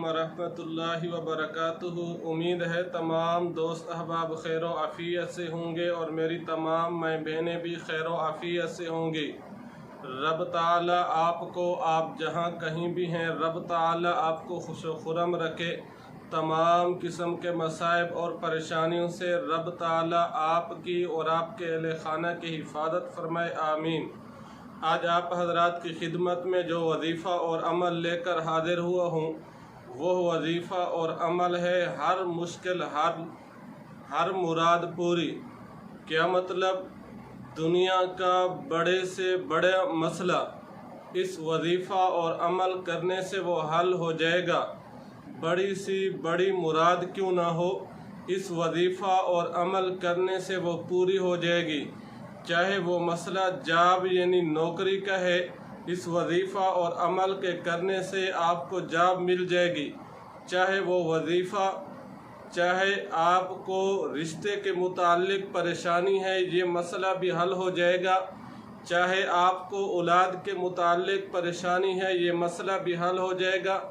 वरहमतुल्लाहि वबरकातुहू। उम्मीद है तमाम दोस्त अहबाब खैर व आफ़ियत से होंगे और मेरी तमाम माँ बहनें भी खैर व आफ़ियत से होंगी। रब ताला आपको, आप जहाँ कहीं भी हैं, रब ताला आपको खुश व खुरम रखे। तमाम किस्म के मसाइब और परेशानियों से रब ताला आपकी और आपके अहले खाना की हिफाजत फरमाए, आमीन। आज आप हजरात की खिदमत में जो वजीफ़ा और अमल लेकर हाजिर हुआ हूँ, वो वजीफ़ा और अमल है हर मुश्किल, हर मुराद पूरी। क्या मतलब? दुनिया का बड़े से बड़ा मसला इस वजीफ़ा और अमल करने से वो हल हो जाएगा। बड़ी सी बड़ी मुराद क्यों ना हो, इस वजीफ़ा और अमल करने से वो पूरी हो जाएगी। चाहे वो मसला जॉब यानी नौकरी का है, इस वजीफ़ा और अमल के करने से आपको जॉब मिल जाएगी। चाहे वो वजीफ़ा, चाहे आपको रिश्ते के मुताल्लिक परेशानी है, ये मसला भी हल हो जाएगा। चाहे आपको औलाद के मुताल्लिक परेशानी है, ये मसला भी हल हो जाएगा।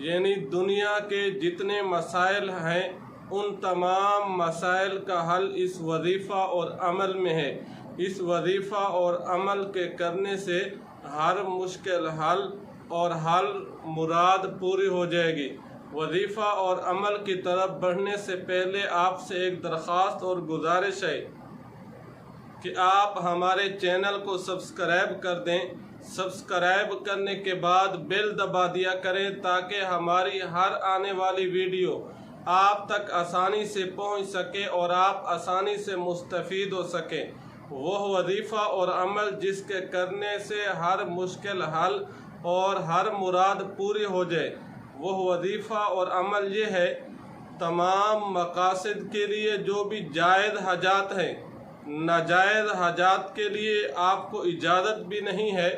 यानी दुनिया के जितने मसाइल हैं, उन तमाम मसाइल का हल इस वजीफ़ा और अमल में है। इस वजीफ़ा और अमल के करने से हर मुश्किल हल और हर मुराद पूरी हो जाएगी। वजीफ़ा और अमल की तरफ बढ़ने से पहले आपसे एक दरख्वास्त और गुजारिश है कि आप हमारे चैनल को सब्सक्राइब कर दें। सब्सक्राइब करने के बाद बेल दबा दिया करें ताकि हमारी हर आने वाली वीडियो आप तक आसानी से पहुंच सके और आप आसानी से मुस्तफ़ीद हो सकें। वह वजीफ़ा और अमल जिसके करने से हर मुश्किल हल और हर मुराद पूरी हो जाए, वह वजीफ़ा और अमल ये है, तमाम मकासद के लिए जो भी जायज़ हाजात हैं, नाजायज़ हाजात के लिए आपको इजाज़त भी नहीं है।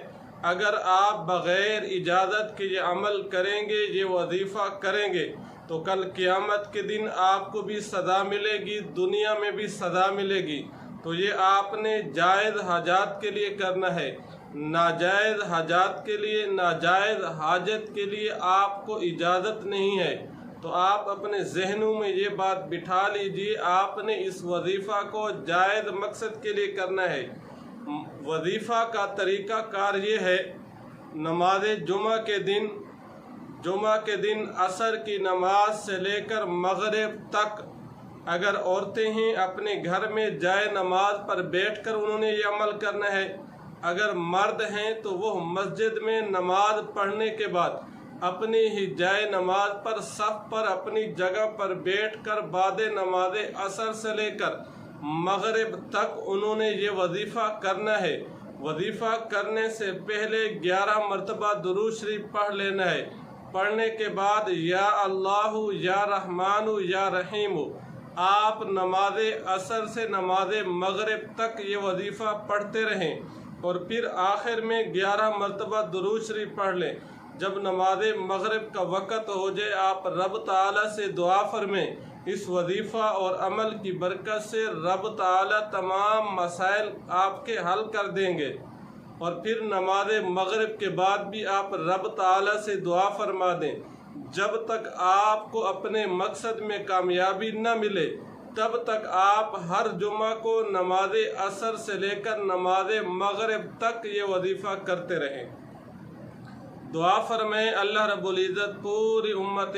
अगर आप बग़ैर इजाज़त के ये अमल करेंगे, ये वजीफ़ा करेंगे, तो कल क़यामत के दिन आपको भी सज़ा मिलेगी, दुनिया में भी सज़ा मिलेगी। तो ये आपने जायज़ हाजात के लिए करना है। नाजायज़ हाजात के लिए, नाजायज़ हाजत के लिए आपको इजाज़त नहीं है। तो आप अपने जहनों में ये बात बिठा लीजिए, आपने इस वजीफ़ा को जायज़ मकसद के लिए करना है। वजीफ़ा का तरीक़ा कार ये है, नमाज जुमा के दिन असर की नमाज से लेकर मगरिब तक अगर औरतें हैं अपने घर में जाए नमाज पर बैठकर उन्होंने ये अमल करना है। अगर मर्द हैं तो वो मस्जिद में नमाज पढ़ने के बाद अपनी ही जाए नमाज पर सफ़ पर अपनी जगह पर बैठकर बाद नमाज असर से लेकर मगरिब तक उन्होंने ये वजीफ़ा करना है। वजीफ़ा करने से पहले 11 मरतबा दुरूद शरीफ पढ़ लेना है। पढ़ने के बाद या अल्लाहु या रहमानु या रहीमु आप नमाज असर से नमाज मगरिब तक ये वजीफ़ा पढ़ते रहें और फिर आखिर में 11 मरतबा दुरूद शरीफ पढ़ लें। जब नमाज मगरिब का वक़्त हो जाए, आप रब ताला से दुआ फरमाएं। इस वजीफ़ा और अमल की बरकत से रब ताला तमाम मसाइल आपके हल कर देंगे। और फिर नमाज मगरिब के बाद भी आप रब ताला से दुआ फरमा दें। जब तक आपको अपने मकसद में कामयाबी न मिले, तब तक आप हर जुमा को नमाज असर से लेकर नमाज मगरिब तक ये वजीफ़ा करते रहें। दुआ फरमाएं, अल्लाह रब्बुल इज़्ज़त पूरी उम्मत